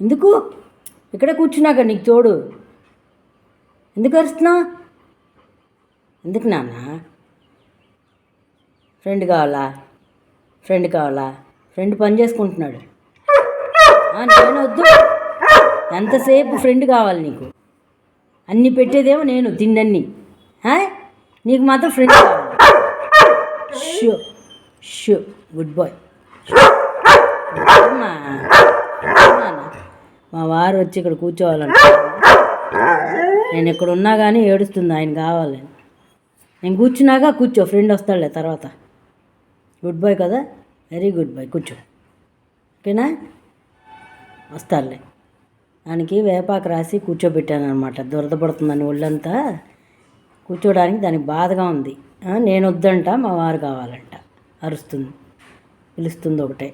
ఎందుకు ఇక్కడే కూర్చున్నాక నీకు తోడు ఎందుకు అరుస్తున్నావు? ఎందుకు నాన్న? ఫ్రెండ్ కావాలా? ఫ్రెండ్ పని చేసుకుంటున్నాడు. నేను వద్దు. ఎంతసేపు ఫ్రెండ్ కావాలి నీకు? అన్నీ పెట్టేదేమో నేను తిండన్నీ, నీకు మాత్రం ఫ్రెండ్ కావాలి. Shoo shoo good boy. మా వారు వచ్చి ఇక్కడ కూర్చోవాలంట. నేను ఇక్కడ ఉన్నా కానీ ఏడుస్తుంది ఆయన కావాలి. నేను కూర్చున్నాక కూర్చో, ఫ్రెండ్ వస్తాడులే తర్వాత. గుడ్ బాయ్ కదా, వెరీ గుడ్ బాయ్. కూర్చో, ఓకేనా? వస్తాడులే. దానికి వేపాకు రాసి కూర్చోబెట్టాను అనమాట. దురద పడుతుందని ఒళ్ళంతా, కూర్చోడానికి దానికి బాధగా ఉంది. నేను వద్దంట, మా వారు కావాలంట. అరుస్తుంది, పిలుస్తుంది ఒకటే.